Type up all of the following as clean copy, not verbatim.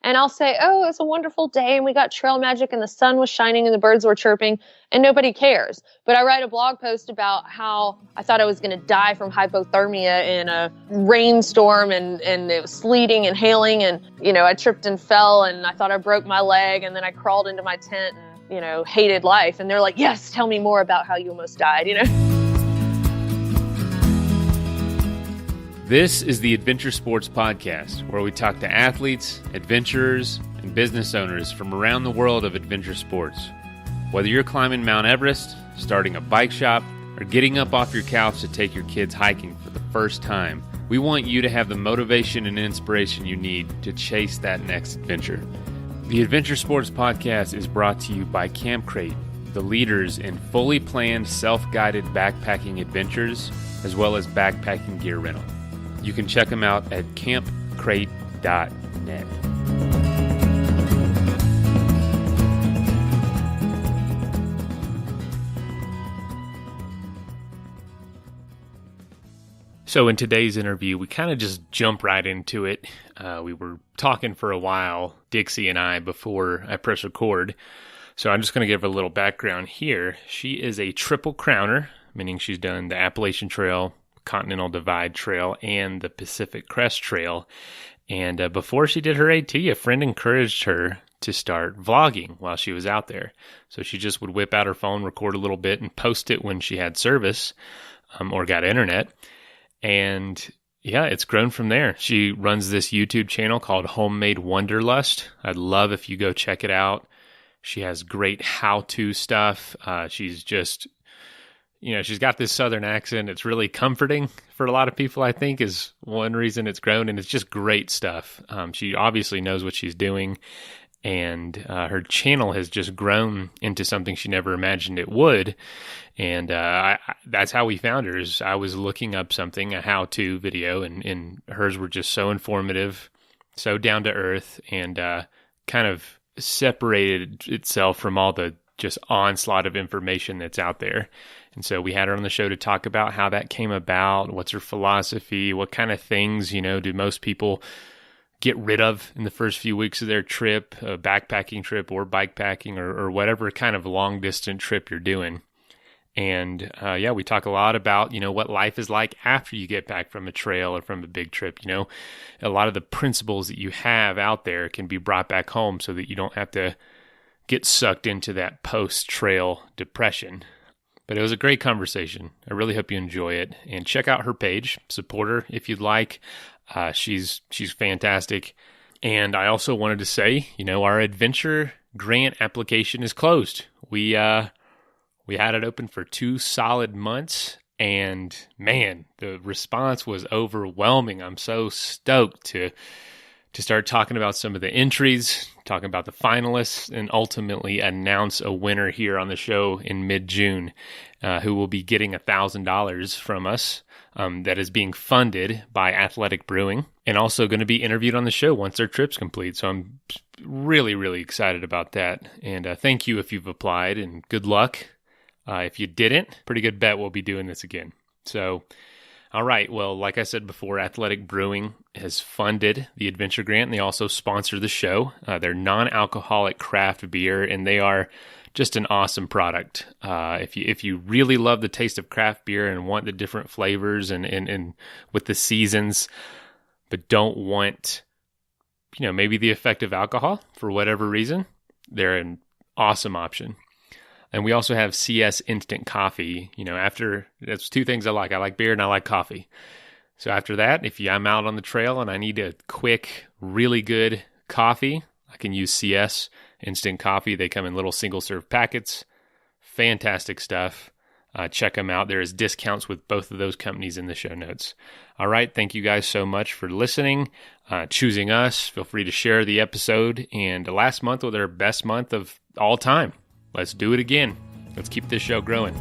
And I'll say, oh, it's a wonderful day and we got trail magic and the sun was shining and the birds were chirping and nobody cares. But I write a blog post about how I thought I was going to die from hypothermia in a rainstorm and it was sleeting and hailing and, I tripped and fell and I thought I broke my leg and then I crawled into my tent and, hated life. And they're like, yes, tell me more about how you almost died, This is the Adventure Sports Podcast, where we talk to athletes, adventurers, and business owners from around the world of adventure sports. Whether you're climbing Mount Everest, starting a bike shop, or getting up off your couch to take your kids hiking for the first time, we want you to have the motivation and inspiration you need to chase that next adventure. The Adventure Sports Podcast is brought to you by Camp Crate, the leaders in fully planned self-guided backpacking adventures, as well as backpacking gear rental. You can check them out at campcrate.net. So in today's interview, we kind of just jump right into it. We were talking for a while, Dixie and I, before I press record. So I'm just going to give a little background here. She is a triple crowner, meaning she's done the Appalachian Trail, Continental Divide Trail, and the Pacific Crest Trail. And before she did her AT, a friend encouraged her to start vlogging while she was out there. So she just would whip out her phone, record a little bit, and post it when she had service or got internet. And yeah, it's grown from there. She runs this YouTube channel called Homemade Wanderlust. I'd love if you go check it out. She has great how-to stuff. She's just... she's got this Southern accent. It's really comforting for a lot of people, I think, is one reason it's grown. And it's just great stuff. She obviously knows what she's doing. And her channel has just grown into something she never imagined it would. And that's how we found her. Is I was looking up something, a how-to video, and hers were just so informative, so down to earth, and kind of separated itself from all the just onslaught of information that's out there. And so we had her on the show to talk about how that came about, what's her philosophy, what kind of things, do most people get rid of in the first few weeks of their trip, a backpacking trip or bikepacking or whatever kind of long distance trip you're doing. And we talk a lot about, what life is like after you get back from a trail or from a big trip. A lot of the principles that you have out there can be brought back home so that you don't have to get sucked into that post-trail depression. But it was a great conversation. I really hope you enjoy it. And check out her page. Support her if you'd like. She's fantastic. And I also wanted to say, our adventure grant application is closed. We had it open for 2 solid months. And man, the response was overwhelming. I'm so stoked to start talking about some of the entries, talking about the finalists, and ultimately announce a winner here on the show in mid-June, who will be getting $1,000 from us that is being funded by Athletic Brewing, and also going to be interviewed on the show once their trip's complete. So I'm really, really excited about that. And thank you if you've applied, and good luck. If you didn't, pretty good bet we'll be doing this again. So... all right. Well, like I said before, Athletic Brewing has funded the Adventure Grant, and they also sponsor the show. They're non-alcoholic craft beer, and they are just an awesome product. If you really love the taste of craft beer and want the different flavors and with the seasons, but don't want, maybe the effect of alcohol for whatever reason, they're an awesome option. And we also have CS Instant Coffee. That's 2 things I like. I like beer and I like coffee. So after that, if I'm out on the trail and I need a quick, really good coffee, I can use CS Instant Coffee. They come in little single-serve packets. Fantastic stuff. Check them out. There is discounts with both of those companies in the show notes. All right. Thank you guys so much for listening, choosing us. Feel free to share the episode. And last month was our best month of all time. Let's do it again. Let's keep this show growing.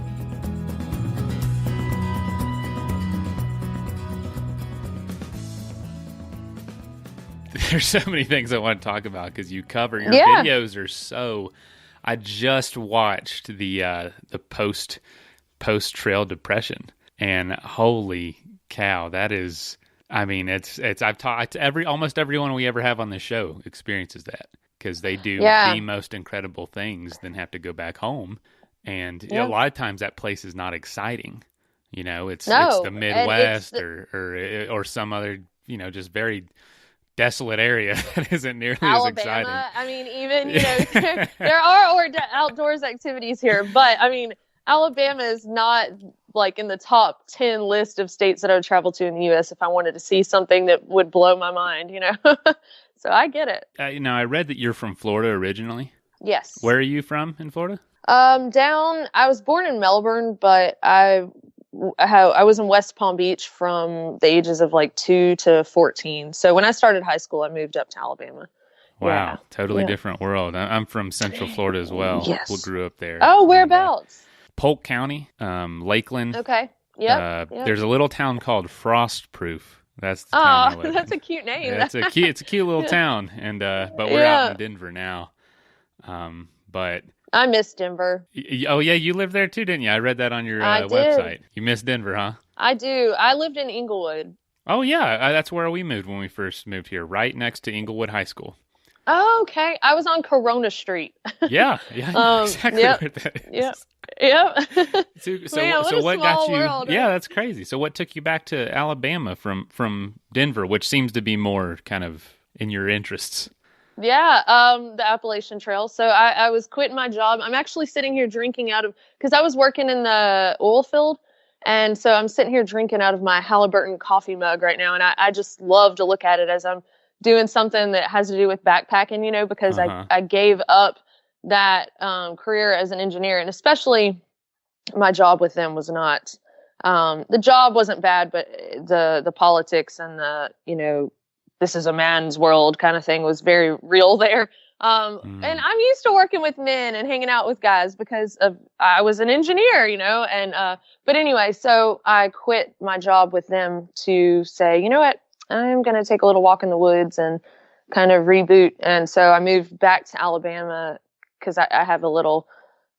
There's so many things I want to talk about because you cover your videos are so. I just watched the post trail depression, and holy cow, that is. I mean, I've talked to almost everyone we ever have on this show experiences that, because they do the most incredible things, then have to go back home. And a lot of times that place is not exciting. You know, it's the Midwest or some other, you know, just very desolate area that isn't nearly Alabama, as exciting. I mean, even, you know, there are outdoors activities here, but I mean, Alabama is not like in the top 10 list of states that I would travel to in the U.S. if I wanted to see something that would blow my mind, you know? So I get it. I read that you're from Florida originally. Yes. Where are you from in Florida? I was born in Melbourne, but I was in West Palm Beach from the ages of like 2 to 14. So when I started high school, I moved up to Alabama. Wow. Yeah. Totally different world. I'm from Central Florida as well. Yes. We grew up there. Oh, whereabouts? Polk County, Lakeland. Okay. Yep. There's a little town called Frostproof. That's the town I live in. That's a cute name. Yeah, it's a cute little town, and but we're out in Denver now. But I miss Denver. Oh yeah, you lived there too, didn't you? I read that on your website. You miss Denver, huh? I do. I lived in Inglewood. Oh yeah, that's where we moved when we first moved here, right next to Inglewood High School. Oh, okay. I was on Corona Street. Yeah, exactly where that is. Yep. So what got you? World. Yeah, that's crazy. So what took you back to Alabama from Denver, which seems to be more kind of in your interests? Yeah, the Appalachian Trail. So I was quitting my job. I'm actually sitting here drinking because I was working in the oil field. And so I'm sitting here drinking out of my Halliburton coffee mug right now. And I just love to look at it as I'm doing something that has to do with backpacking, you know, because I gave up that career as an engineer. And especially my job with them was not, the job wasn't bad, but the politics and the, you know, this is a man's world kind of thing was very real there. And I'm used to working with men and hanging out with guys because I was an engineer, you know, and, but anyway, so I quit my job with them to say, you know what, I'm going to take a little walk in the woods and kind of reboot. And so I moved back to Alabama because I have a little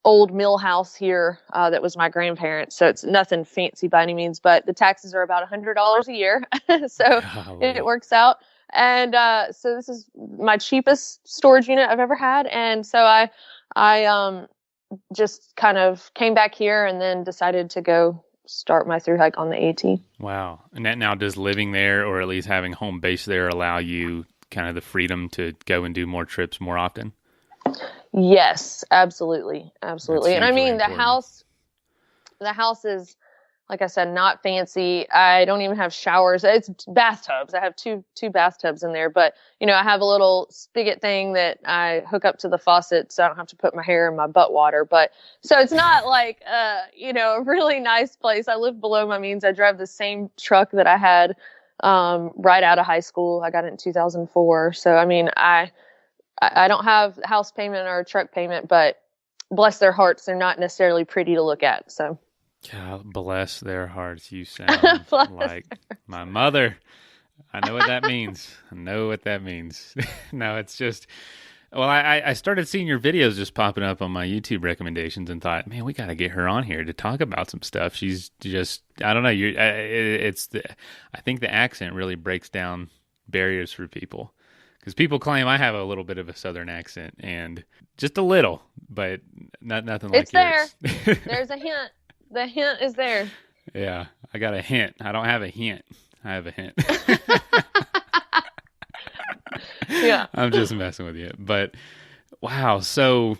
old mill house here that was my grandparents'. So it's nothing fancy by any means, but the taxes are about $100 a year. So it works out. And so this is my cheapest storage unit I've ever had. And so I just kind of came back here and then decided to go start my thru hike on the AT. Wow. And that now, does living there or at least having home base there allow you kind of the freedom to go and do more trips more often? Yes, absolutely. Absolutely. And I mean, important. the house is, like I said, not fancy. I don't even have showers. It's bathtubs. I have two bathtubs in there, but you know, I have a little spigot thing that I hook up to the faucet so I don't have to put my hair in my butt water. But so it's not like, you know, a really nice place. I live below my means. I drive the same truck that I had, right out of high school. I got it in 2004. So, I mean, I don't have house payment or truck payment, but bless their hearts, they're not necessarily pretty to look at. So. God bless their hearts. You sound like my mother. I know what that means. No, it's just, well, I started seeing your videos just popping up on my YouTube recommendations and thought, man, we got to get her on here to talk about some stuff. She's just, I don't know. I think the accent really breaks down barriers for people. Because people claim I have a little bit of a Southern accent, and just a little, but nothing like yours. It's there. There's a hint. The hint is there. Yeah, I got a hint. I don't have a hint. I have a hint. Yeah. I'm just messing with you. But, wow, so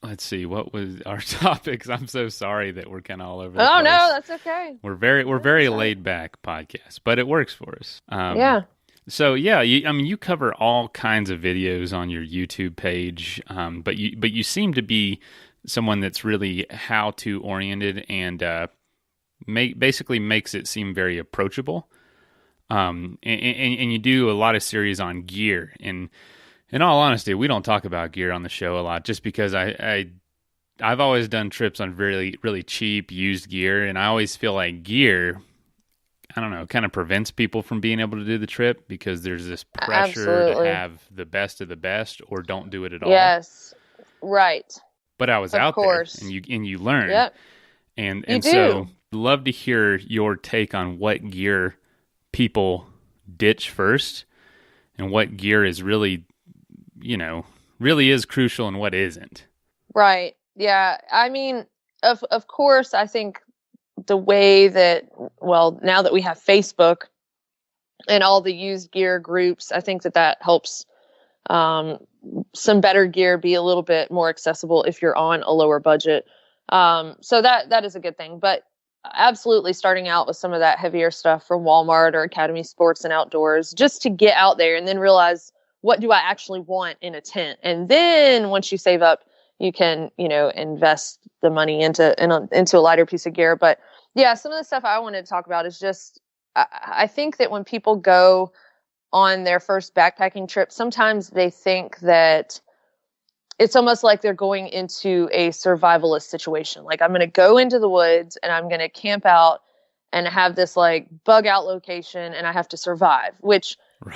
let's see. What was our topics? I'm so sorry that we're kind of all over the place. Oh, no, that's okay. We're very laid back podcast, but it works for us. Yeah. So yeah, you cover all kinds of videos on your YouTube page, but you seem to be someone that's really how-to oriented and basically makes it seem very approachable. And you do a lot of series on gear. And in all honesty, we don't talk about gear on the show a lot, just because I've always done trips on really really cheap used gear, and I always feel like gear, I don't know, kind of prevents people from being able to do the trip because there's this pressure to have the best of the best or don't do it at all. Yes, right. But I was out there, and you learn. Yep. And so love to hear your take on what gear people ditch first and what gear is really, really is crucial and what isn't. Right. Yeah. I mean, of course, I think the way that, well, now that we have Facebook and all the used gear groups, I think that helps some better gear be a little bit more accessible if you're on a lower budget. So that is a good thing. But absolutely starting out with some of that heavier stuff from Walmart or Academy Sports and Outdoors, just to get out there and then realize, what do I actually want in a tent? And then once you save up, you can, invest the money into a lighter piece of gear. But yeah, some of the stuff I wanted to talk about is just, I think that when people go on their first backpacking trip, sometimes they think that it's almost like they're going into a survivalist situation. Like, I'm going to go into the woods and I'm going to camp out and have this like bug out location and I have to survive, which right.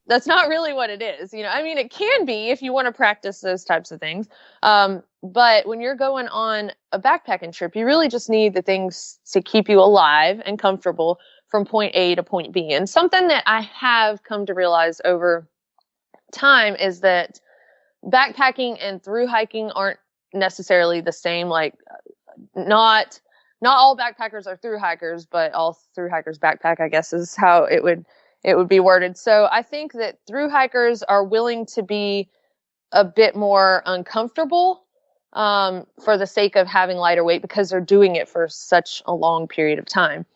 That's not really what it is. I mean, it can be if you want to practice those types of things. But when you're going on a backpacking trip, you really just need the things to keep you alive and comfortable from point A to point B. And something that I have come to realize over time is that backpacking and through hiking aren't necessarily the same. Like, not all backpackers are through hikers, but all through hikers backpack, I guess, is how it would be worded. So I think that through hikers are willing to be a bit more uncomfortable for the sake of having lighter weight, because they're doing it for such a long period of time.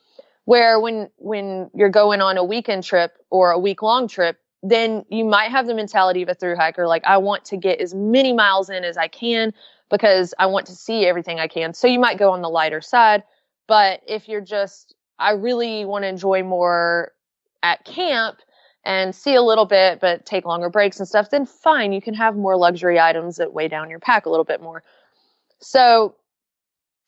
Where when you're going on a weekend trip or a week-long trip, then you might have the mentality of a thru hiker, like, I want to get as many miles in as I can because I want to see everything I can. So you might go on the lighter side. But if you're just, I really want to enjoy more at camp and see a little bit, but take longer breaks and stuff, then fine, you can have more luxury items that weigh down your pack a little bit more. So,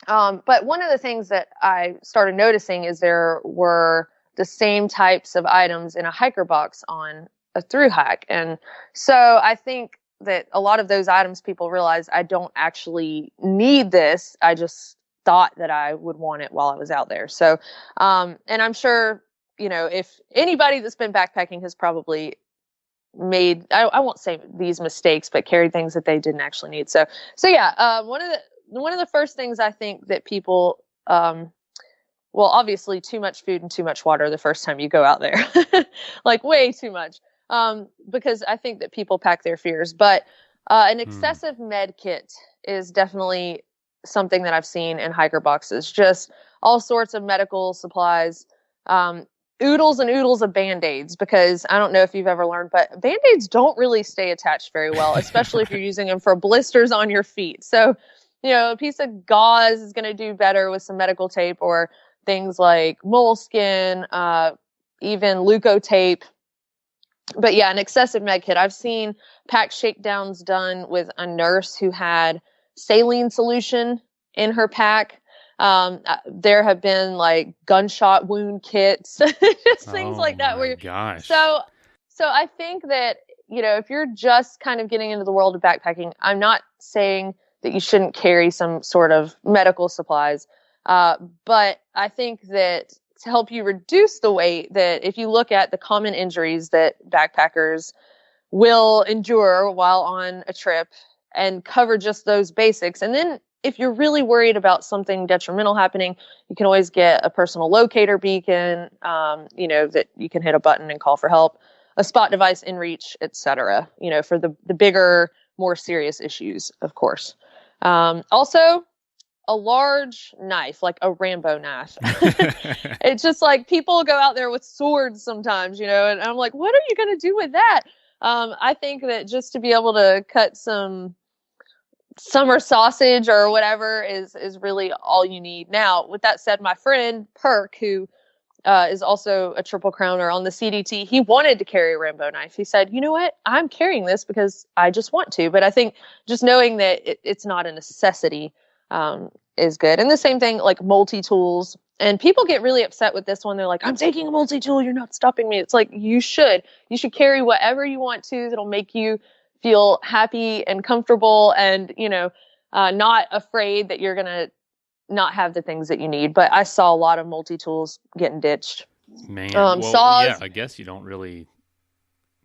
but one of the things that I started noticing is there were the same types of items in a hiker box on a thru hike. And so I think that a lot of those items, people realize, I don't actually need this. I just thought that I would want it while I was out there. So, and I'm sure, if anybody that's been backpacking has probably made, I won't say these mistakes, but carried things that they didn't actually need. So yeah, one of the first things I think that people, well, obviously too much food and too much water the first time you go out there, like way too much, because I think that people pack their fears. But an excessive med kit is definitely something that I've seen in hiker boxes. Just all sorts of medical supplies, oodles and oodles of Band-Aids, because I don't know if you've ever learned, but Band-Aids don't really stay attached very well, especially if you're using them for blisters on your feet. So, a piece of gauze is going to do better with some medical tape, or things like moleskin, even leukotape. But yeah, an excessive med kit. I've seen pack shakedowns done with a nurse who had saline solution in her pack. There have been like gunshot wound kits, just things like that. Gosh. So I think that, if you're just kind of getting into the world of backpacking, I'm not saying that you shouldn't carry some sort of medical supplies. But I think that to help you reduce the weight, that if you look at the common injuries that backpackers will endure while on a trip, and cover just those basics. And then if you're really worried about something detrimental happening, you can always get a personal locator beacon, that you can hit a button and call for help, a spot device in reach, etc., for the bigger, more serious issues, of course. Also, a large knife, like a Rambo knife. It's just like, people go out there with swords sometimes, and I'm like, what are you going to do with that? I think that just to be able to cut some summer sausage or whatever is really all you need. Now, with that said, my friend Perk, who is also a Triple Crowner on the CDT, he wanted to carry a Rambo knife. He said, you know what? I'm carrying this because I just want to. But I think just knowing that it's not a necessity is good. And the same thing, like multi-tools. And people get really upset with this one. They're like, I'm taking a multi-tool. You're not stopping me. It's like, you should carry whatever you want to that'll make you feel happy and comfortable and, not afraid that you're going to not have the things that you need. But I saw a lot of multi-tools getting ditched. Man, Saws. yeah, I guess you don't really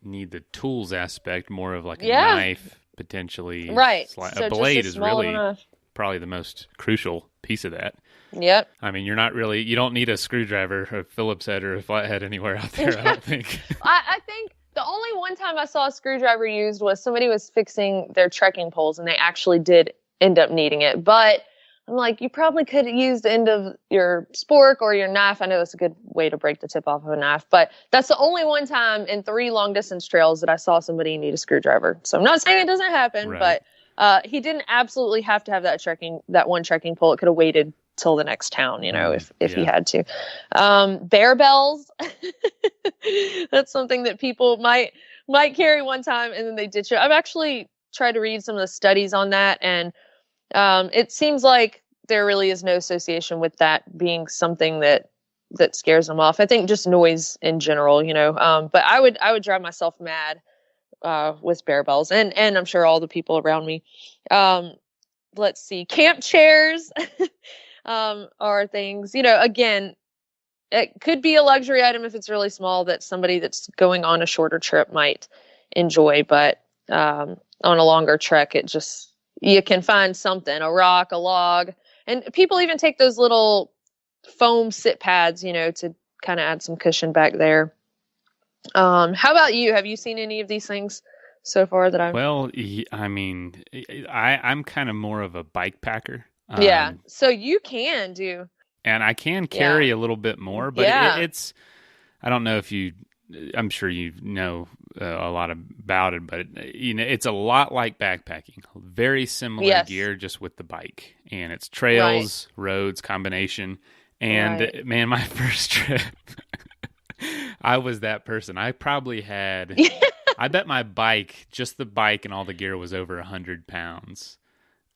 need the tools aspect, more of like a Yeah. knife, potentially. Right. A blade is really probably the most crucial piece of that. Yep. I mean, you don't need a screwdriver, a Phillips head, or a flathead anywhere out there, I don't think. I think the only one time I saw a screwdriver used was somebody was fixing their trekking poles, and they actually did end up needing it. But I'm like, you probably could use the end of your spork or your knife. I know it's a good way to break the tip off of a knife, but that's the only one time in 3 long distance trails that I saw somebody need a screwdriver. So I'm not saying it doesn't happen, right. but he didn't absolutely have to have that one trekking pole. It could have waited till the next town, if he had to. Bear bells. That's something that people might carry one time and then they ditch it. I've actually tried to read some of the studies on that, and it seems like there really is no association with that being something that scares them off. I think just noise in general, but I would drive myself mad with bear bells, and I'm sure all the people around me. Let's see, camp chairs are things, again, it could be a luxury item if it's really small that somebody that's going on a shorter trip might enjoy, but on a longer trek, you can find something, a rock, a log, and people even take those little foam sit pads, to kind of add some cushion back there. How about you? Have you seen any of these things so far that I've... Well, I mean, I'm kind of more of a bike packer. Yeah. So you can do... And I can carry a little bit more, but it's... I don't know if I'm sure you know a lot about it, but it's a lot like backpacking. Very similar gear, just with the bike, and it's trails, roads combination. And man, my first trip, I was that person. I probably had, I bet my bike, just the bike and all the gear, was over 100 pounds,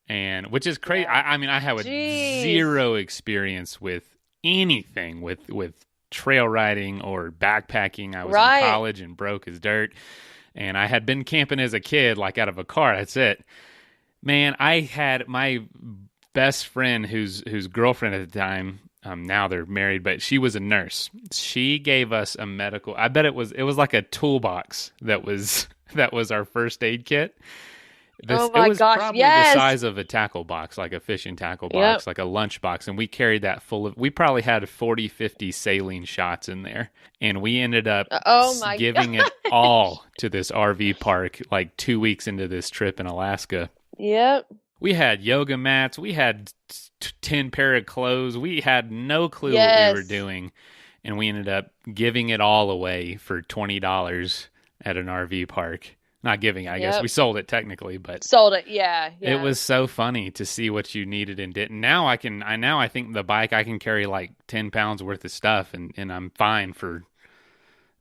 and which is crazy. I mean, I have zero experience with anything with trail riding or backpacking. I was in college and broke as dirt, and I had been camping as a kid, like out of a car. That's it. Man, I had my best friend whose girlfriend at the time, now they're married, but she was a nurse. She gave us a medical, I bet it was like a toolbox that was our first aid kit. It was probably the size of a tackle box, like a fishing tackle box, like a lunch box. And we carried that we probably had 40, 50 saline shots in there. And we ended up giving it all to this RV park like 2 weeks into this trip in Alaska. Yep. We had yoga mats. We had 10 pair of clothes. We had no clue what we were doing. And we ended up giving it all away for $20 at an RV park. Not giving, I guess. We sold it technically, but... Sold it, yeah. It was so funny to see what you needed and didn't. Now I think the bike, I can carry like 10 pounds worth of stuff, and I'm fine for...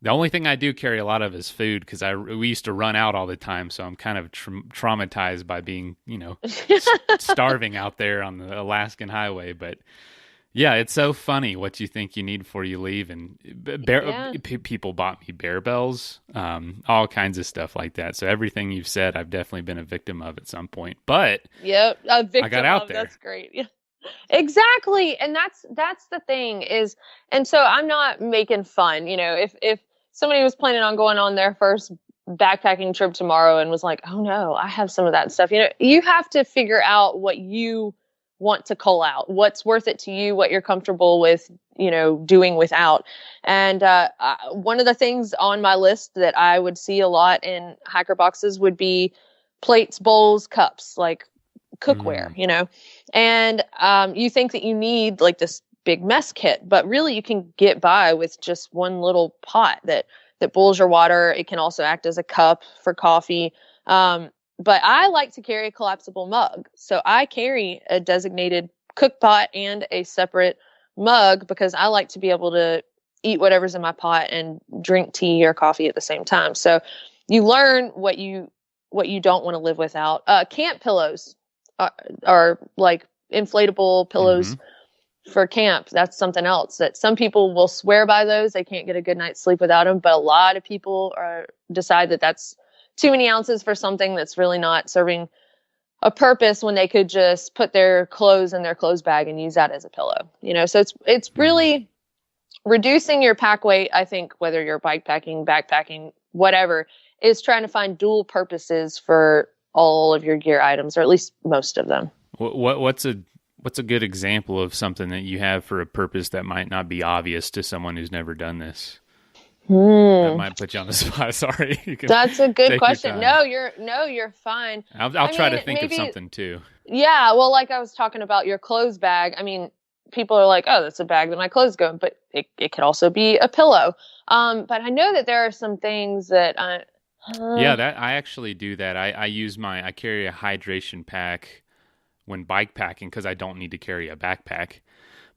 The only thing I do carry a lot of is food, because we used to run out all the time, so I'm kind of traumatized by being, starving out there on the Alaskan highway, but... Yeah, it's so funny what you think you need before you leave, and people bought me bear bells, all kinds of stuff like that. So everything you've said, I've definitely been a victim of at some point. But a victim I got out there. That's great. Yeah. Exactly, and that's the thing is, and so I'm not making fun. If somebody was planning on going on their first backpacking trip tomorrow and was like, "Oh no, I have some of that stuff," you have to figure out what you want to cull out, what's worth it to you, what you're comfortable with, doing without. And one of the things on my list that I would see a lot in hiker boxes would be plates, bowls, cups, like cookware, and you think that you need like this big mess kit, but really you can get by with just one little pot that boils your water. It can also act as a cup for coffee. But I like to carry a collapsible mug. So I carry a designated cook pot and a separate mug because I like to be able to eat whatever's in my pot and drink tea or coffee at the same time. So you learn what you don't want to live without. Camp pillows are like inflatable pillows for camp. That's something else that some people will swear by those. They can't get a good night's sleep without them. But a lot of people decide that that's too many ounces for something that's really not serving a purpose when they could just put their clothes in their clothes bag and use that as a pillow. So it's really reducing your pack weight, I think, whether you're bikepacking, backpacking, whatever, is trying to find dual purposes for all of your gear items, or at least most of them. What's a good example of something that you have for a purpose that might not be obvious to someone who's never done this? That might put you on the spot. Sorry. That's a good question. No, you're fine. I'll try to think of something too. Yeah. Well, like I was talking about your clothes bag. I mean, people are like, oh, that's a bag that my clothes go in, but it could also be a pillow. But I know that there are some things that that I actually do that. I carry a hydration pack when bikepacking because I don't need to carry a backpack,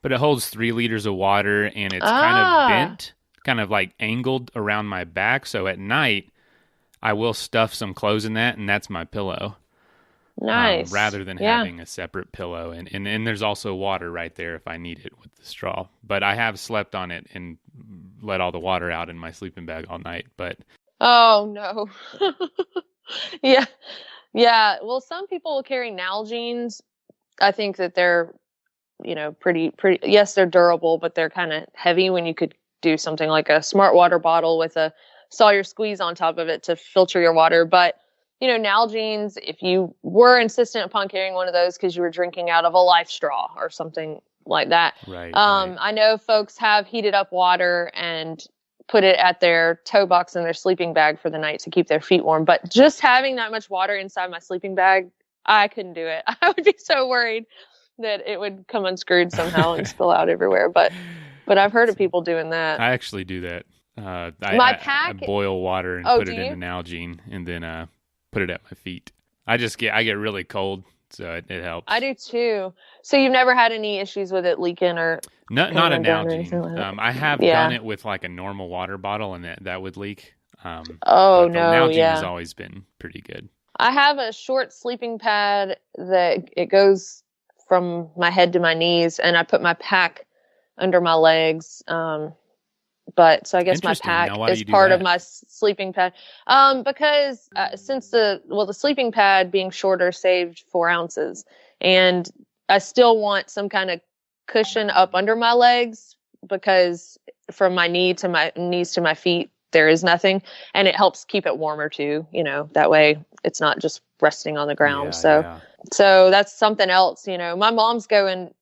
but it holds 3 liters of water and it's kind of bent, kind of like angled around my back. So at night I will stuff some clothes in that, and that's my pillow. Nice. Rather than having a separate pillow. And there's also water right there if I need it with the straw. But I have slept on it and let all the water out in my sleeping bag all night. But oh, no. Yeah. Yeah. Well, some people will carry Nalgene's. I think that they're, pretty, yes, they're durable, but they're kind of heavy when you could do something like a smart water bottle with a Sawyer squeeze on top of it to filter your water. But Nalgene's, if you were insistent upon carrying one of those because you were drinking out of a life straw or something like that. Right. I know folks have heated up water and put it at their toe box in their sleeping bag for the night to keep their feet warm. But just having that much water inside my sleeping bag, I couldn't do it. I would be so worried that it would come unscrewed somehow and spill out everywhere. But I've heard of people doing that. I actually do that. I boil water and put it in an Nalgene and then put it at my feet. I get really cold, so it helps. I do too. So you've never had any issues with it leaking or not a Nalgene. Like I have done it with like a normal water bottle, and that would leak. Nalgene has always been pretty good. I have a short sleeping pad that it goes from my head to my knees, and I put my pack under my legs. But so I guess my pack is part of my sleeping pad. Because since the sleeping pad being shorter saved 4 ounces, and I still want some kind of cushion up under my legs because from my knees to my feet, there is nothing, and it helps keep it warmer too. That way it's not just resting on the ground. So that's something else. My mom's going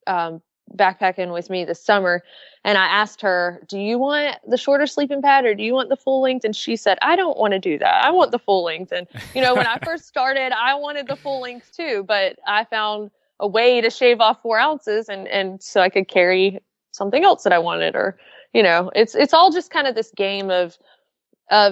backpacking with me this summer, and I asked her, do you want the shorter sleeping pad or do you want the full length? And she said, I don't want to do that. I want the full length. And when I first started, I wanted the full length too, but I found a way to shave off 4 ounces and so I could carry something else that I wanted, or it's all just kind of this game of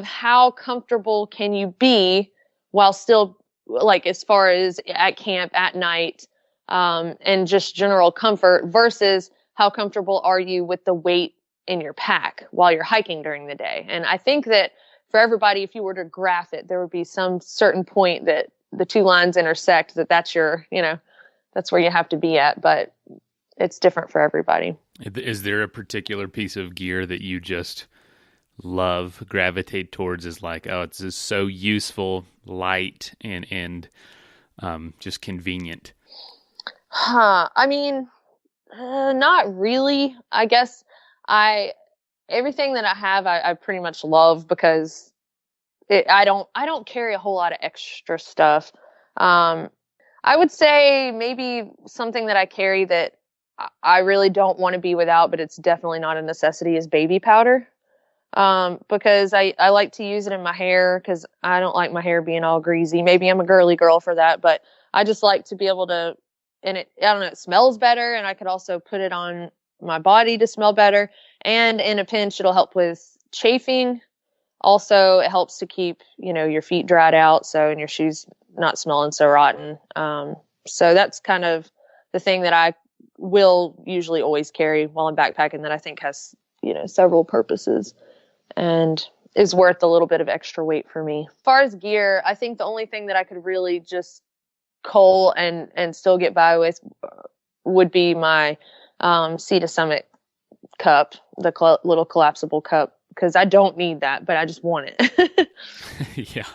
how comfortable can you be while still, like, as far as at camp at night, and just general comfort versus how comfortable are you with the weight in your pack while you're hiking during the day. And I think that for everybody, if you were to graph it, there would be some certain point that the two lines intersect, that's your, that's where you have to be at, but it's different for everybody. Is there a particular piece of gear that you just love, gravitate towards, as like, oh, it's just so useful, light, and just convenient? I mean, not really. I guess everything that I have, I pretty much love because I don't carry a whole lot of extra stuff. I would say maybe something that I carry that I really don't want to be without, but it's definitely not a necessity, is baby powder. Because I like to use it in my hair because I don't like my hair being all greasy. Maybe I'm a girly girl for that, but I just like to be able to, and it smells better, and I could also put it on my body to smell better. And in a pinch, it'll help with chafing. Also, it helps to keep, your feet dried out, and your shoes not smelling so rotten. So that's kind of the thing that I will usually always carry while I'm backpacking that I think has, several purposes and is worth a little bit of extra weight for me. As far as gear, I think the only thing that I could really just cull and still get by with would be my Sea to Summit cup, the little collapsible cup, because I don't need that, but I just want it. Yeah.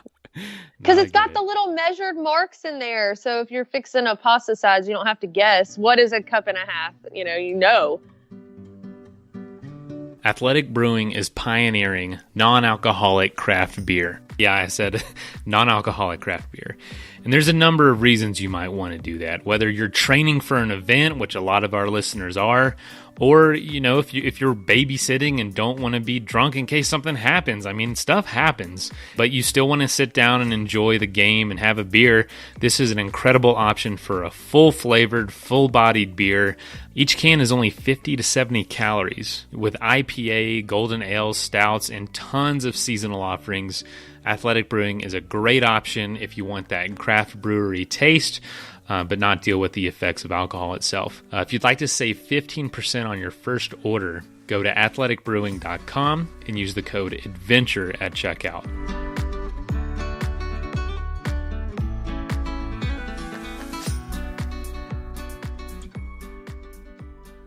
Because it's got the little measured marks in there. So if you're fixing a pasta size, you don't have to guess what is a cup and a half. Athletic Brewing is pioneering non-alcoholic craft beer. Yeah, I said non-alcoholic craft beer. And there's a number of reasons you might want to do that. Whether you're training for an event, which a lot of our listeners are, or, if you're babysitting and don't want to be drunk in case something happens. I mean, stuff happens, but you still want to sit down and enjoy the game and have a beer. This is an incredible option for a full-flavored, full-bodied beer. Each can is only 50 to 70 calories. With IPA, golden ales, stouts, and tons of seasonal offerings, Athletic Brewing is a great option if you want that craft brewery taste, but not deal with the effects of alcohol itself. If you'd like to save 15% on your first order, go to athleticbrewing.com and use the code ADVENTURE at checkout.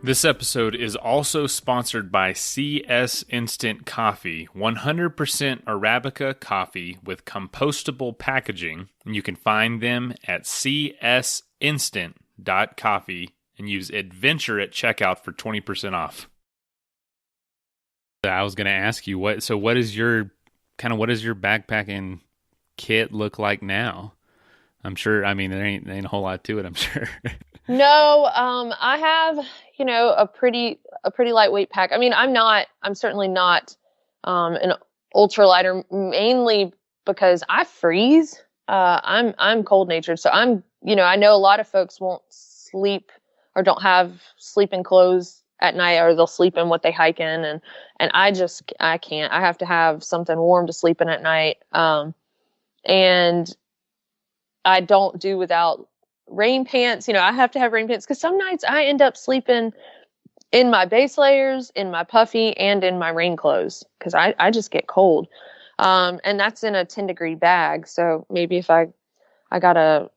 This episode is also sponsored by CS Instant Coffee, 100% Arabica coffee with compostable packaging. And you can find them at csinstant.coffee and use adventure at checkout for 20% off. I was going to ask you, what is your backpacking kit look like now? I'm sure, there ain't a whole lot to it, I'm sure. No, I have, a pretty lightweight pack. I'm certainly not an ultralighter, mainly because I freeze. I'm cold natured. So I know a lot of folks won't sleep or don't have sleeping clothes at night, or they'll sleep in what they hike in. And I can't. I have to have something warm to sleep in at night. And I don't do without rain pants. I have to have rain pants because some nights I end up sleeping in my base layers, in my puffy, and in my rain clothes because I just get cold. And that's in a 10-degree bag. So maybe if I got a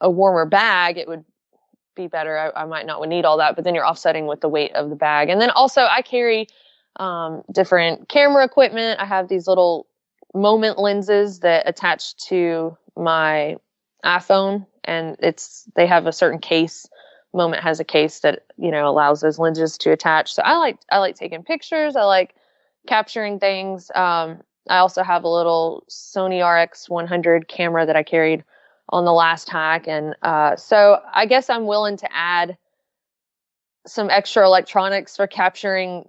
warmer bag, it would be better. I might not would need all that, but then you're offsetting with the weight of the bag. And then also I carry different camera equipment. I have these little moment lenses that attach to my iPhone, and they have a certain case. Moment has a case that allows those lenses to attach. So I like taking pictures. I like capturing things. I also have a little Sony RX100 camera that I carried on the last hike, and so I guess I'm willing to add some extra electronics for capturing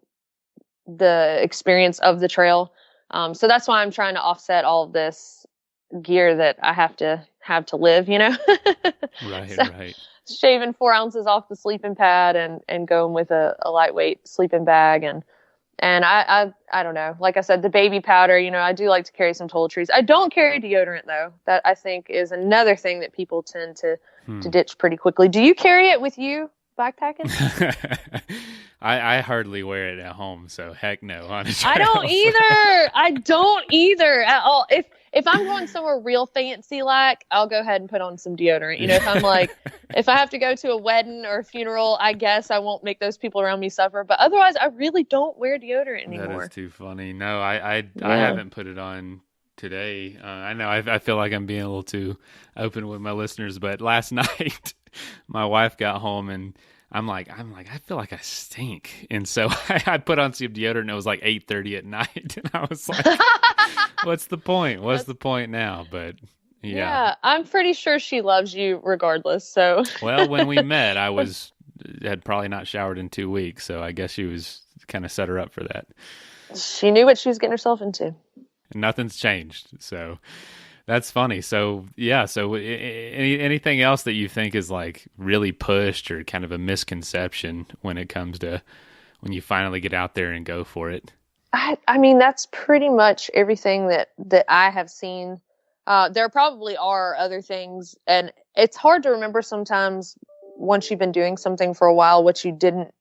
the experience of the trail. So that's why I'm trying to offset all of this gear that I have to live, Right. Shaving 4 ounces off the sleeping pad and going with a lightweight sleeping bag. And I don't know, like I said, the baby powder, I do like to carry some toiletries. I don't carry deodorant though. That I think is another thing that people tend to ditch pretty quickly. Do you carry it with you backpacking? I hardly wear it at home, so heck no. I don't either at all. If I'm going somewhere real fancy, I'll go ahead and put on some deodorant. If I'm if I have to go to a wedding or a funeral, I guess I won't make those people around me suffer. But otherwise, I really don't wear deodorant anymore. That is too funny. No, I haven't put it on today. I know I feel like I'm being a little too open with my listeners, but last night my wife got home and I'm like, I feel like I stink. And so I put on some deodorant and it was like 8:30 at night. And I was like, what's the point? What's the point now? But yeah, I'm pretty sure she loves you regardless. So, well, when we met, I had probably not showered in 2 weeks. So I guess she was kind of set her up for that. She knew what she was getting herself into. Nothing's changed. So that's funny. So yeah. So anything else that you think is really pushed or kind of a misconception when it comes to when you finally get out there and go for it? That's pretty much everything that I have seen. There probably are other things, and it's hard to remember sometimes once you've been doing something for a while, what you didn't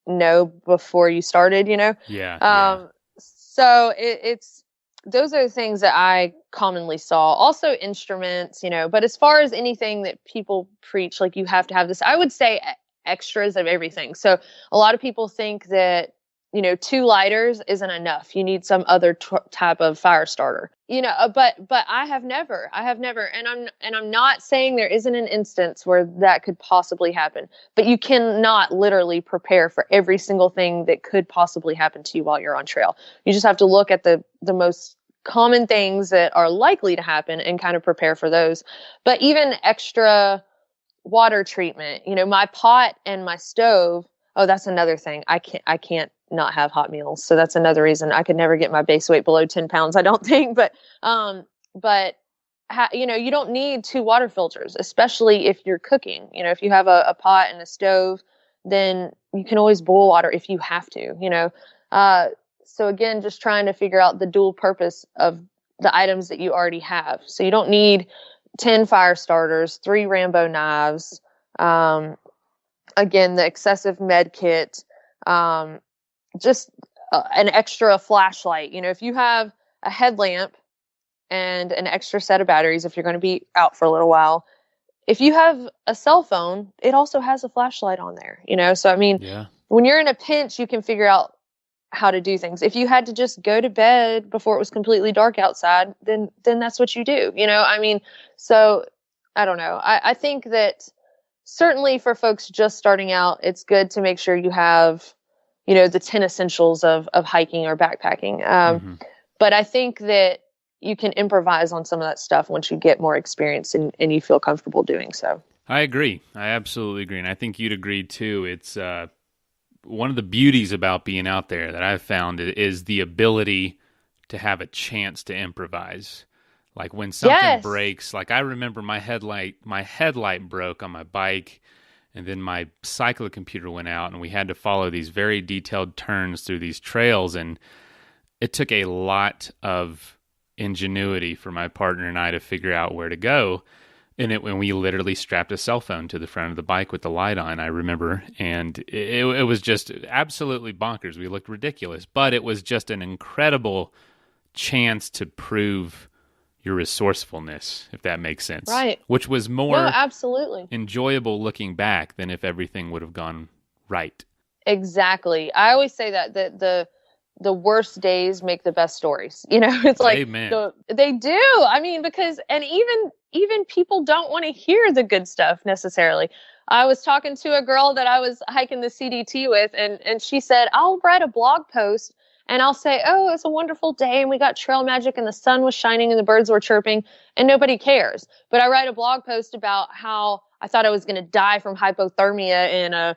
know before you started, Yeah. So it's, those are the things that I commonly saw. Also instruments, but as far as anything that people preach, you have to have this, I would say extras of everything. So a lot of people think that 2 lighters isn't enough. You need some other type of fire starter. But I have never, and I'm not saying there isn't an instance where that could possibly happen, but you cannot literally prepare for every single thing that could possibly happen to you while you're on trail. You just have to look at the most common things that are likely to happen and kind of prepare for those. But even extra water treatment, my pot and my stove. Oh, that's another thing. I can't not have hot meals. So that's another reason I could never get my base weight below 10 pounds, I don't think. But you don't need 2 water filters, especially if you're cooking. If you have a pot and a stove, then you can always boil water if you have to, so again, just trying to figure out the dual purpose of the items that you already have. So you don't need 10 fire starters, 3 Rambo knives, again, the excessive med kit, just an extra flashlight. If you have a headlamp and an extra set of batteries, if you're going to be out for a little while, if you have a cell phone, it also has a flashlight on there, So, when you're in a pinch, you can figure out how to do things. If you had to just go to bed before it was completely dark outside, then that's what you do, So I don't know. I think that certainly for folks just starting out, it's good to make sure you have, the 10 essentials of hiking or backpacking. But I think that you can improvise on some of that stuff once you get more experience and you feel comfortable doing so. I agree. I absolutely agree. And I think you'd agree too. It's one of the beauties about being out there that I've found is the ability to have a chance to improvise. Like when something breaks, like I remember my headlight broke on my bike, and then my cyclocomputer went out, and we had to follow these very detailed turns through these trails, and it took a lot of ingenuity for my partner and I to figure out where to go. And when we literally strapped a cell phone to the front of the bike with the light on, I remember, and it was just absolutely bonkers. We looked ridiculous, but it was just an incredible chance to prove your resourcefulness, if that makes sense. Right. Which was more absolutely enjoyable looking back than if everything would have gone right. Exactly. I always say that the worst days make the best stories. It's like they do. Because even people don't want to hear the good stuff necessarily. I was talking to a girl that I was hiking the CDT with, and she said, I'll write a blog post and I'll say, oh, it's a wonderful day and we got trail magic and the sun was shining and the birds were chirping and nobody cares. But I write a blog post about how I thought I was going to die from hypothermia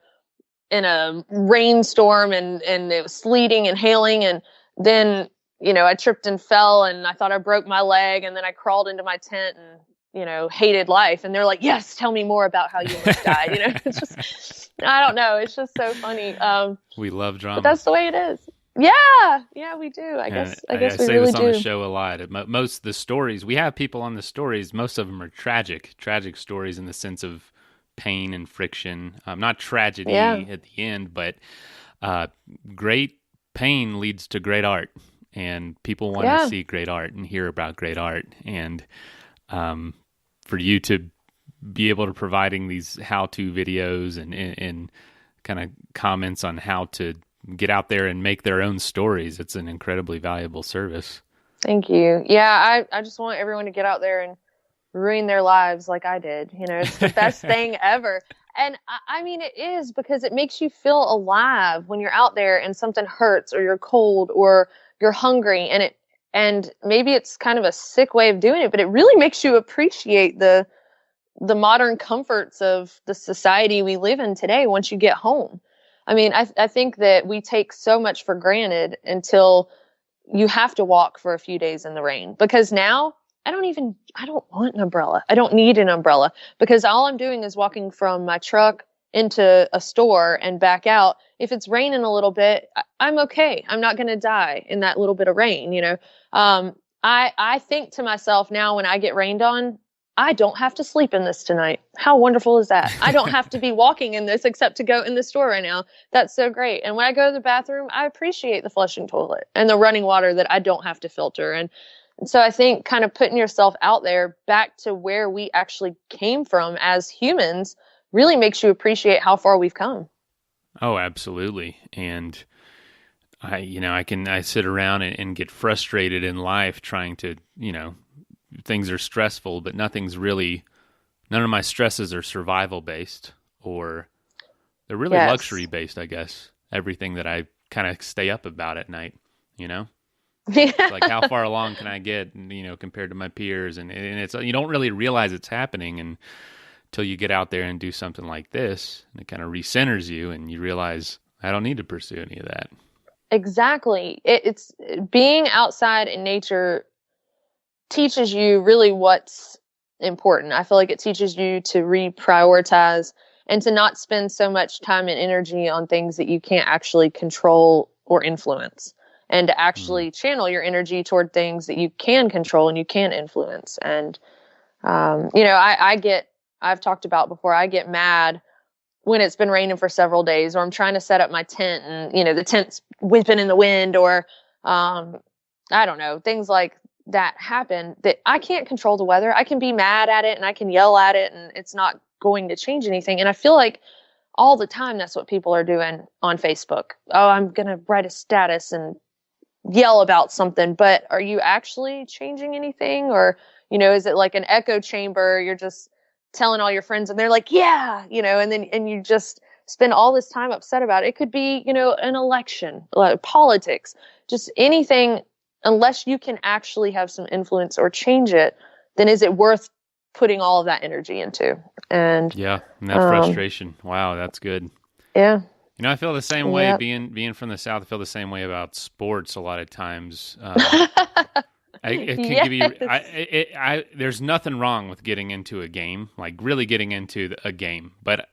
in a rainstorm and it was sleeting and hailing. And then, I tripped and fell and I thought I broke my leg. And then I crawled into my tent and, hated life. And they're like, yes, tell me more about how you almost died. It's just, I don't know. It's just so funny. We love drama. But that's the way it is. Yeah, we do. I guess we really do. I say this on the show a lot. Most of the stories, we have people on the stories, most of them are tragic stories in the sense of pain and friction. Not tragedy at the end, but great pain leads to great art. And people want to see great art and hear about great art. And for you to be able to providing these how-to videos and kind of comments on how to get out there and make their own stories, it's an incredibly valuable service. Thank you. Yeah, I just want everyone to get out there and ruin their lives like I did. It's the best thing ever. And it is, because it makes you feel alive when you're out there and something hurts or you're cold or you're hungry, and maybe it's kind of a sick way of doing it, but it really makes you appreciate the modern comforts of the society we live in today once you get home. I think that we take so much for granted until you have to walk for a few days in the rain, because now I don't want an umbrella. I don't need an umbrella, because all I'm doing is walking from my truck into a store and back out. If it's raining a little bit, I'm okay. I'm not going to die in that little bit of rain. I think to myself now, when I get rained on, I don't have to sleep in this tonight. How wonderful is that? I don't have to be walking in this except to go in the store right now. That's so great. And when I go to the bathroom, I appreciate the flushing toilet and the running water that I don't have to filter. And so I think kind of putting yourself out there back to where we actually came from as humans really makes you appreciate how far we've come. Oh, absolutely. And I sit around and get frustrated in life trying to, things are stressful, but none of my stresses are survival based, or they're really Yes. luxury based, I guess. Everything that I kind of stay up about at night, Yeah. It's like how far along can I get, compared to my peers, and it's, you don't really realize it's happening until you get out there and do something like this, and it kind of recenters you, and you realize I don't need to pursue any of that. Exactly. It's being outside in nature teaches you really what's important. I feel like it teaches you to reprioritize and to not spend so much time and energy on things that you can't actually control or influence, and to actually channel your energy toward things that you can control and you can influence. And, I've talked about before, I get mad when it's been raining for several days, or I'm trying to set up my tent and, the tent's whipping in the wind, or, I don't know, things like that happen that I can't control the weather. I can be mad at it and I can yell at it, and it's not going to change anything. And I feel like all the time that's what people are doing on Facebook. Oh, I'm going to write a status and yell about something, but are you actually changing anything? Or, is it like an echo chamber? You're just telling all your friends and they're like, yeah, and you just spend all this time upset about it. It could be, an election, like politics, just anything. Unless you can actually have some influence or change it, then is it worth putting all of that energy into? And yeah, and that frustration. Wow, that's good. Yeah. I feel the same way. Being from the South, I feel the same way about sports a lot of times. It can give you. There's nothing wrong with getting into a game, like really getting into a game, but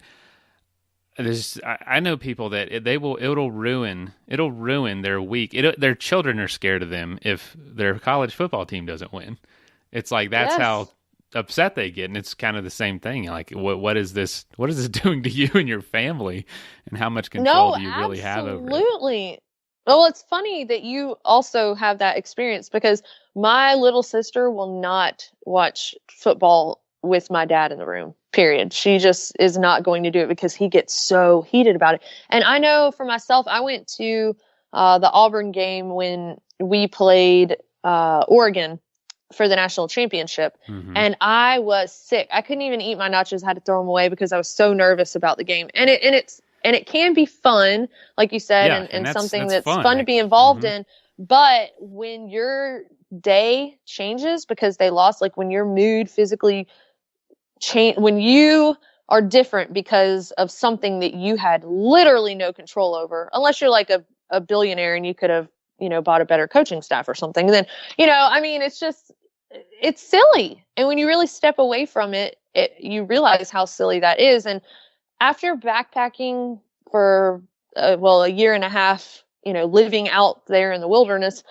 I know people that it'll ruin their week. Their children are scared of them if their college football team doesn't win. It's like that's how upset they get, and it's kind of the same thing. Like, what is this? What is this doing to you and your family, and how much control do you really have over it? Absolutely. Well, it's funny that you also have that experience, because my little sister will not watch football with my dad in the room, period. She just is not going to do it because he gets so heated about it. And I know for myself, I went to the Auburn game when we played Oregon for the national championship. Mm-hmm. And I was sick. I couldn't even eat my nachos. I had to throw them away because I was so nervous about the game. And it can be fun, like you said, and something that's fun to be involved in. But when your day changes because they lost, like when your mood physically change, when you are different because of something that you had literally no control over, unless you're like a billionaire and you could have, bought a better coaching staff or something, then, it's silly. And when you really step away from it, you realize how silly that is. And after backpacking for, a year and a half, living out there in the wilderness,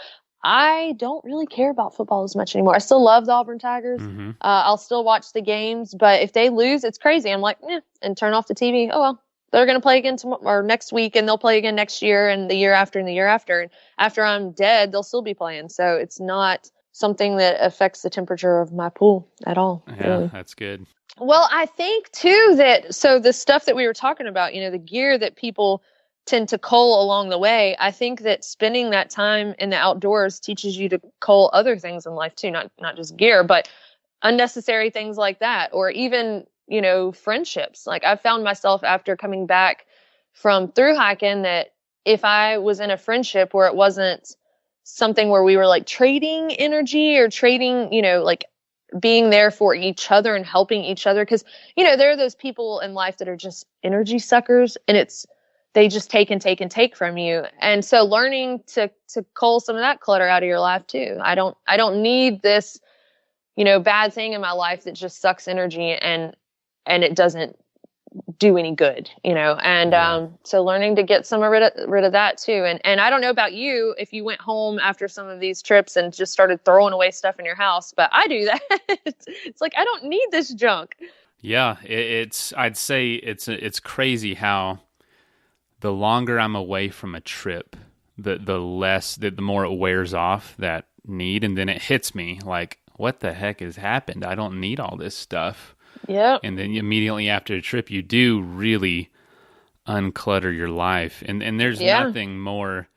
I don't really care about football as much anymore. I still love the Auburn Tigers. Mm-hmm. I'll still watch the games, but if they lose, it's crazy. I'm like, and turn off the TV. Oh, well, they're going to play again tomorrow or next week, and they'll play again next year and the year after and the year after. And after I'm dead, they'll still be playing. So it's not something that affects the temperature of my pool at all. Yeah, really. That's good. Well, I think too so the stuff that we were talking about, the gear that people tend to cull along the way, I think that spending that time in the outdoors teaches you to cull other things in life too, not just gear, but unnecessary things like that, or even, friendships. Like I've found myself after coming back from thru-hiking that if I was in a friendship where it wasn't something where we were like trading energy or trading, like being there for each other and helping each other. Cause, there are those people in life that are just energy suckers, and they just take and take and take from you. And so learning to cull some of that clutter out of your life too. I don't need this, bad thing in my life that just sucks energy and it doesn't do any good, and so learning to get some rid of that too. And I don't know about you, if you went home after some of these trips and just started throwing away stuff in your house, but I do that. It's like, I don't need this junk. Yeah, I'd say it's crazy how the longer I'm away from a trip, the more it wears off, that need, and then it hits me like, what the heck has happened? I don't need all this stuff. Yeah. And then immediately after a trip, you do really unclutter your life. And there's nothing more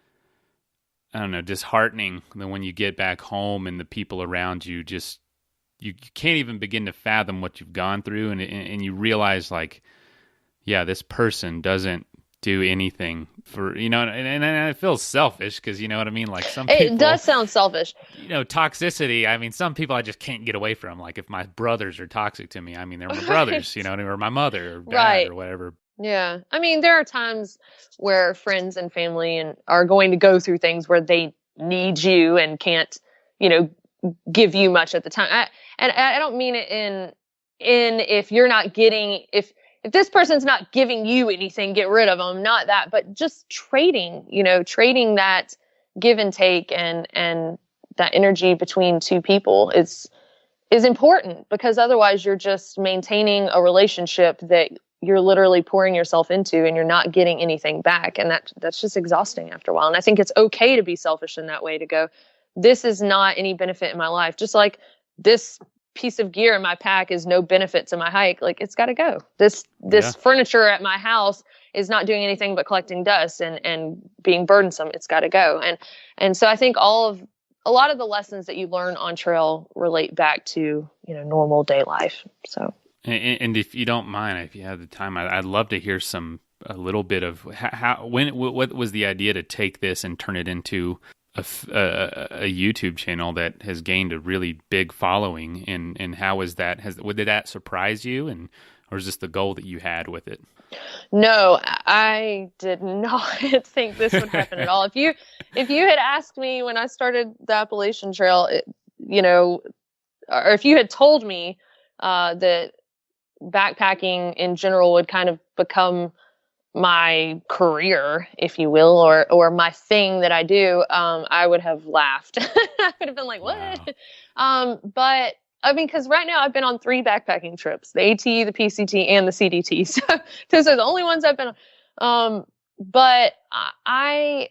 I don't know, disheartening than when you get back home and the people around you just, you can't even begin to fathom what you've gone through. And you realize like, yeah, this person doesn't do anything for, you know, and it feels selfish because, you know what I mean? Like some people, it does sound selfish. You know, toxicity. I mean, some people I just can't get away from. Like if my brothers are toxic to me, I mean, they're my brothers, you know, or my mother or dad or whatever. Yeah. I mean, there are times where friends and family are going to go through things where they need you and can't, you know, give you much at the time. I don't mean it in if you're not getting, if this person's not giving you anything, get rid of them. Not that, but just trading that give and take and that energy between two people is important, because otherwise you're just maintaining a relationship that you're literally pouring yourself into and you're not getting anything back. And that's just exhausting after a while. And I think it's okay to be selfish in that way, to go, this is not any benefit in my life. Just like this piece of gear in my pack is no benefit to my hike. Like, it's got to go. This furniture at my house is not doing anything but collecting dust and being burdensome. It's got to go. And so I think a lot of the lessons that you learn on trail relate back to, you know, normal day life. So. And if you don't mind, if you have the time, I'd love to hear a little bit of what was the idea to take this and turn it into a YouTube channel that has gained a really big following, and how is that? Did that surprise you, or is this the goal that you had with it? No, I did not think this would happen at all. If you had asked me when I started the Appalachian Trail, you know, or if you had told me that backpacking in general would kind of become my career, if you will, or my thing that I do, I would have laughed. I would have been like, what? Wow. But I mean, because right now I've been on 3 backpacking trips, the AT, the PCT, and the CDT. So those are the only ones I've been on. But I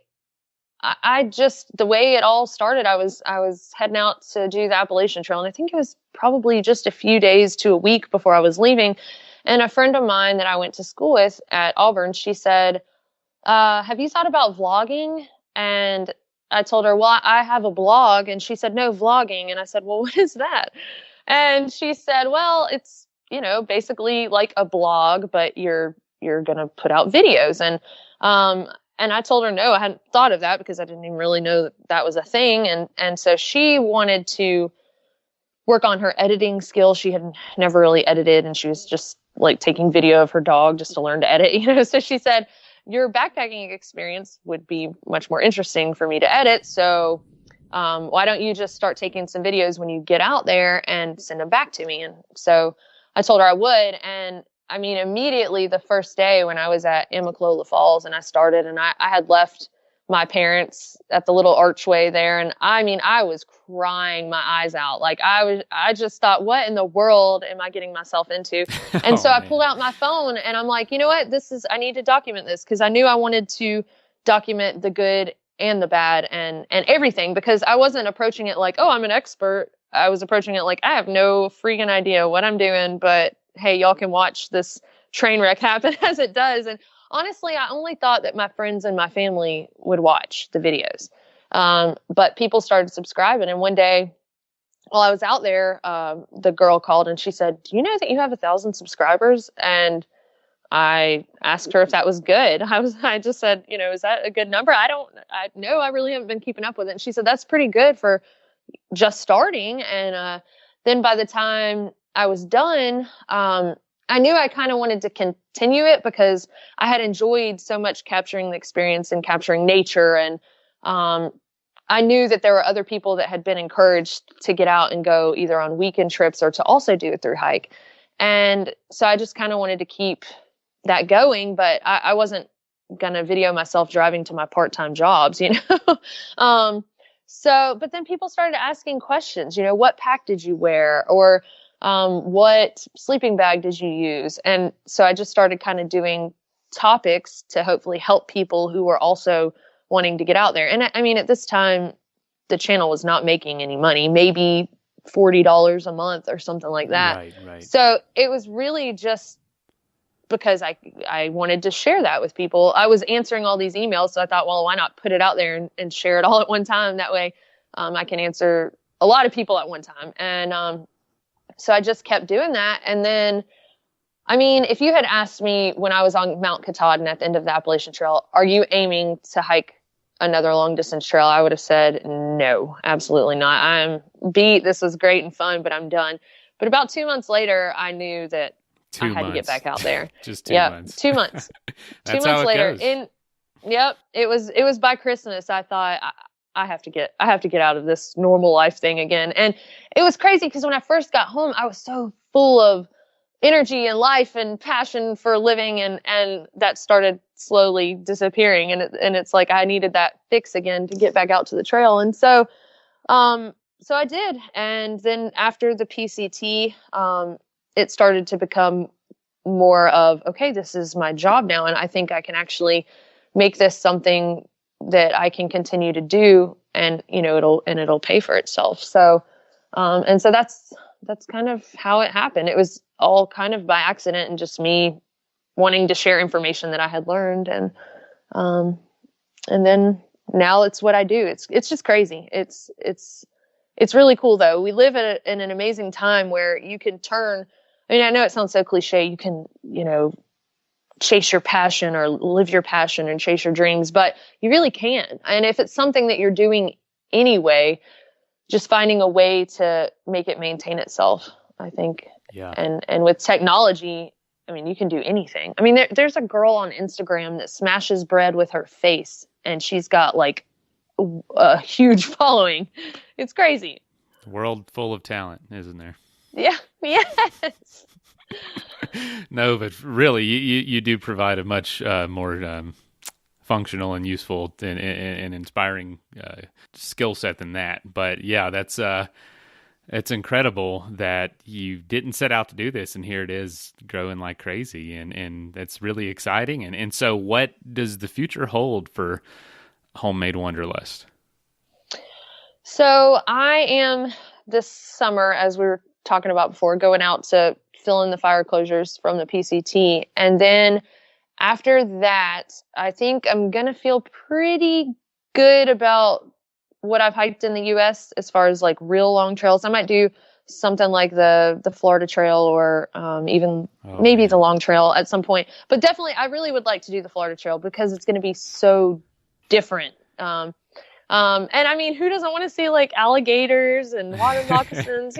just, the way it all started, I was heading out to do the Appalachian Trail, and I think it was probably just a few days to a week before I was leaving. And a friend of mine that I went to school with at Auburn, she said, have you thought about vlogging? And I told her, well, I have a blog. And she said, no, vlogging. And I said, well, what is that? And she said, well, it's, you know, basically like a blog, but you're going to put out videos. And I told her, no, I hadn't thought of that because I didn't even really know that was a thing. And so she wanted to work on her editing skills. She had never really edited, and she was just like taking video of her dog just to learn to edit, you know? So she said, your backpacking experience would be much more interesting for me to edit. So, why don't you just start taking some videos when you get out there and send them back to me? And so I told her I would. And I mean, immediately the first day when I was at Immaquahla Falls and I started, and I had left my parents at the little archway there. And I mean, I was crying my eyes out. Like I just thought, what in the world am I getting myself into? And so I pulled out my phone and I'm like, you know what, I need to document this, because I knew I wanted to document the good and the bad and everything, because I wasn't approaching it like, oh, I'm an expert. I was approaching it like, I have no freaking idea what I'm doing, but hey, y'all can watch this train wreck happen as it does. And honestly, I only thought that my friends and my family would watch the videos. But people started subscribing. And one day while I was out there, the girl called and she said, do you know that you have 1,000 subscribers? And I asked her if that was good. I just said, you know, is that a good number? I really haven't been keeping up with it. And she said, that's pretty good for just starting. And then by the time I was done, I knew I kind of wanted to continue it because I had enjoyed so much capturing the experience and capturing nature. And I knew that there were other people that had been encouraged to get out and go either on weekend trips or to also do a thru hike. And so I just kind of wanted to keep that going, but I wasn't going to video myself driving to my part-time jobs, you know? But then people started asking questions, you know, what pack did you wear? Or what sleeping bag did you use? And so I just started kind of doing topics to hopefully help people who were also wanting to get out there. And I mean, at this time, the channel was not making any money, maybe $40 a month or something like that. Right. So it was really just because I wanted to share that with people. I was answering all these emails, so I thought, well, why not put it out there and share it all at one time? That way I can answer a lot of people at one time. And so I just kept doing that. And then, I mean, if you had asked me when I was on Mount Katahdin at the end of the Appalachian Trail, are you aiming to hike another long distance trail? I would have said, no, absolutely not. I'm beat. This was great and fun, but I'm done. But about 2 months later, I knew that I had to get back out there. Just 2 months. 2 months. 2 months later. It was by Christmas. I thought I have to get out of this normal life thing again. And it was crazy because when I first got home, I was so full of energy and life and passion for living, and that started slowly disappearing. And it's like I needed that fix again to get back out to the trail. And so I did. And then after the PCT, it started to become more of, okay, this is my job now. And I think I can actually make this something that I can continue to do, and, it'll pay for itself. So, and so that's kind of how it happened. It was all kind of by accident and just me wanting to share information that I had learned. And then now it's what I do. It's just crazy. It's really cool though. We live in an amazing time where you can turn, I know it sounds so cliche. You can, chase your passion or live your passion and chase your dreams, but you really can. And if it's something that you're doing anyway, just finding a way to make it maintain itself, I think. Yeah. And with technology, I mean, you can do anything. I mean, there's a girl on Instagram that smashes bread with her face, and she's got like a huge following. It's crazy. World full of talent, isn't there? Yeah. Yes. No, but really, you do provide a much more functional and useful and inspiring skill set than that. But yeah, it's incredible that you didn't set out to do this, and here it is growing like crazy, and that's really exciting. And so, what does the future hold for Homemade Wanderlust? So I am this summer, as we were talking about before, going out to fill in the fire closures from the PCT. And then after that, I think I'm going to feel pretty good about what I've hiked in the US as far as like real long trails. I might do something like the Florida Trail or even maybe the Long Trail at some point. But definitely, I really would like to do the Florida Trail because it's going to be so different. And I mean, who doesn't want to see like alligators and water moccasins,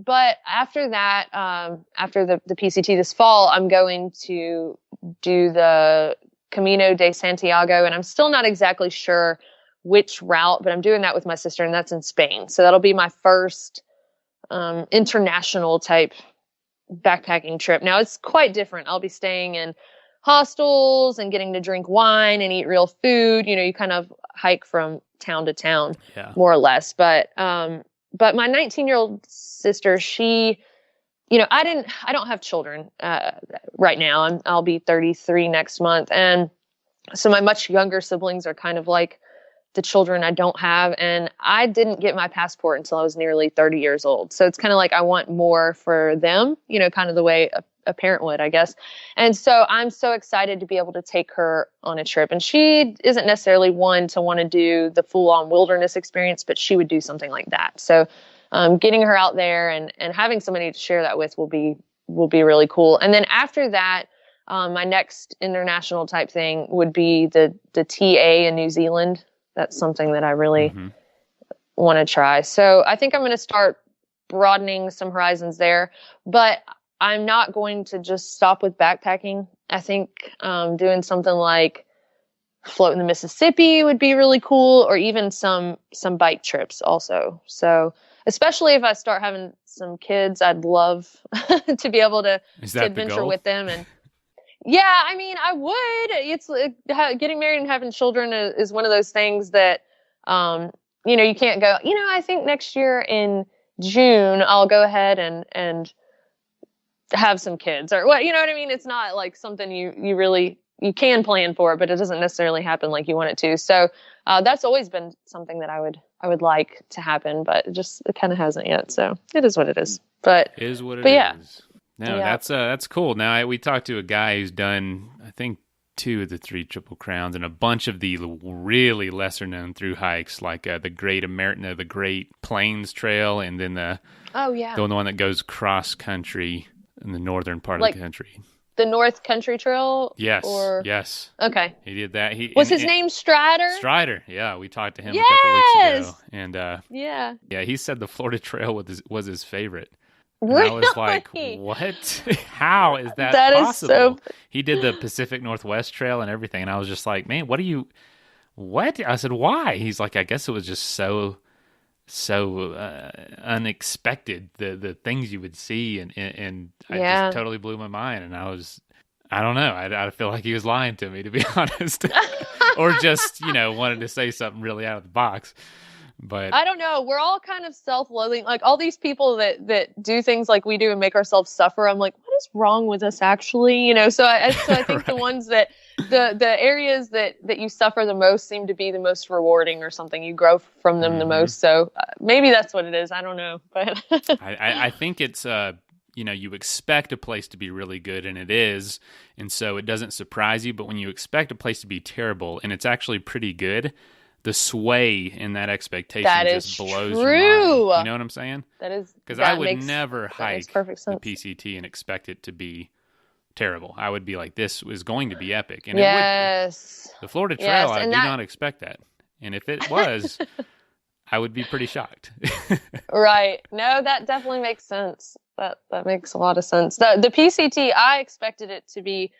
but after that, after the PCT this fall, I'm going to do the Camino de Santiago, and I'm still not exactly sure which route, but I'm doing that with my sister, and that's in Spain. So that'll be my first international type backpacking trip. Now it's quite different. I'll be staying in hostels and getting to drink wine and eat real food. You kind of hike from town to town, more or less. But my 19-year-old sister, she, I don't have children right now. I'll be 33 next month. And so my much younger siblings are kind of like the children I don't have. And I didn't get my passport until I was nearly 30 years old. So it's kind of like I want more for them, kind of the way a parent would, I guess. And so I'm so excited to be able to take her on a trip. And she isn't necessarily one to want to do the full-on wilderness experience, but she would do something like that. So getting her out there and having somebody to share that with will be really cool. And then after that, my next international type thing would be the TA in New Zealand. That's something that I really want to try. So I think I'm going to start broadening some horizons there, but I'm not going to just stop with backpacking. I think doing something like floating the Mississippi would be really cool, or even some bike trips also. So especially if I start having some kids, I'd love to be able to adventure with them. And yeah, I mean, I would. It's getting married and having children is one of those things that, you can't go, I think next year in June, I'll go ahead and have some kids or what, you know what I mean? It's not like something you can plan for, but it doesn't necessarily happen like you want it to. So, that's always been something that I would like to happen, but it kind of hasn't yet. So it is what it is, but it is what it is. No, Yeah. that's cool. Now we talked to a guy who's done, I think, 2 of the 3 Triple Crowns and a bunch of the really lesser known through hikes, like the Great Plains Trail, and then the one that goes cross country in the northern part of the country. The North Country Trail? Yes. Yes. Okay. He did that. Was his name Strider? Strider. Yeah, we talked to him a couple weeks ago, and yeah, he said the Florida Trail was his favorite. And really? I was like, what? How is that possible? Is so... He did the Pacific Northwest Trail and everything, and I was just like, man, what? I said, why? He's like, I guess it was just so unexpected, the things you would see, and I just totally blew my mind, and I don't know, I feel like he was lying to me, to be honest, or just wanted to say something really out of the box. But I don't know. We're all kind of self-loathing. Like all these people that do things like we do and make ourselves suffer. I'm like, what is wrong with us actually? So I think right. the ones that the areas that you suffer the most seem to be the most rewarding or something. You grow from them the most. So maybe that's what it is. I don't know. But I think it's, you expect a place to be really good, and it is. And so it doesn't surprise you. But when you expect a place to be terrible and it's actually pretty good, the sway in that expectation just blows your mind. You know what I'm saying? That is, because I would never hike the PCT and expect it to be terrible. I would be like, this is going to be epic. And it would. The Florida Trail, I do not expect that. And if it was, I would be pretty shocked. Right. No, that definitely makes sense. That makes a lot of sense. The PCT, I expected it to be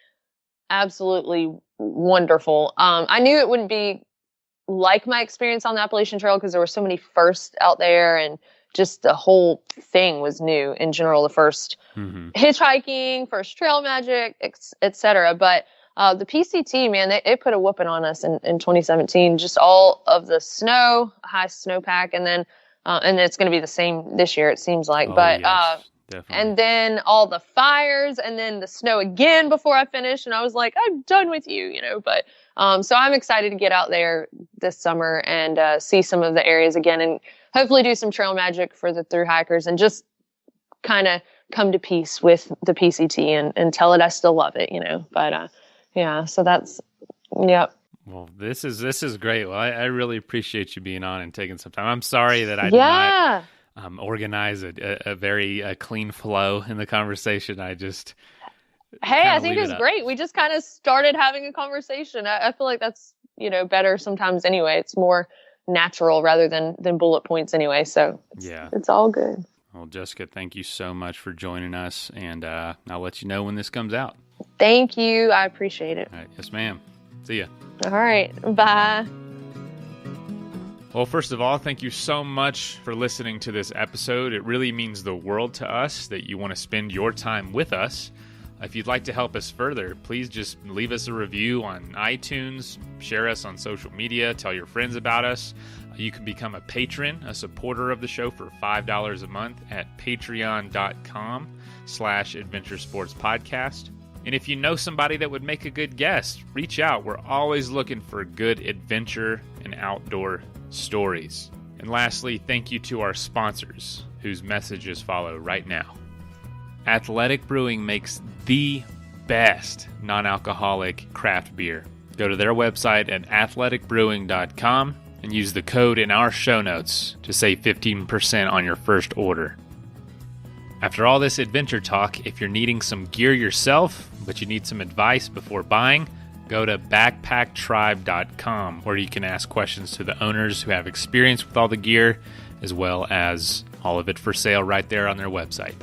absolutely wonderful. I knew it wouldn't be like my experience on the Appalachian Trail because there were so many firsts out there, and just the whole thing was new in general. The first hitchhiking, first trail magic, etc. But the PCT, man, it put a whooping on us in 2017. Just all of the snow, high snowpack, and then it's going to be the same this year, it seems like. Definitely. And then all the fires, and then the snow again before I finished. And I was like, I'm done with you, But so I'm excited to get out there this summer and see some of the areas again, and hopefully do some trail magic for the thru hikers, and just kind of come to peace with the PCT and tell it I still love it, But so that's, yep. Well, this is great. Well, I really appreciate you being on and taking some time. I'm sorry that I did not organize a very clean flow in the conversation. I think it was great. We just kind of started having a conversation. I feel like that's, better sometimes anyway. It's more natural rather than bullet points anyway. So it's all good. Well, Jessica, thank you so much for joining us, and I'll let you know when this comes out. Thank you. I appreciate it. All right. Yes, ma'am. See ya. All right. Bye. Well, first of all, thank you so much for listening to this episode. It really means the world to us that you want to spend your time with us. If you'd like to help us further, please just leave us a review on iTunes, share us on social media, tell your friends about us. You can become a patron, a supporter of the show for $5 a month at patreon.com/adventuresportspodcast. And if you know somebody that would make a good guest, reach out. We're always looking for good adventure and outdoor stories. And lastly, thank you to our sponsors, whose messages follow right now. Athletic Brewing makes the best non-alcoholic craft beer. Go to their website at athleticbrewing.com and use the code in our show notes to save 15% on your first order. After all this adventure talk, if you're needing some gear yourself, but you need some advice before buying, go to backpacktribe.com, where you can ask questions to the owners who have experience with all the gear, as well as all of it for sale right there on their website.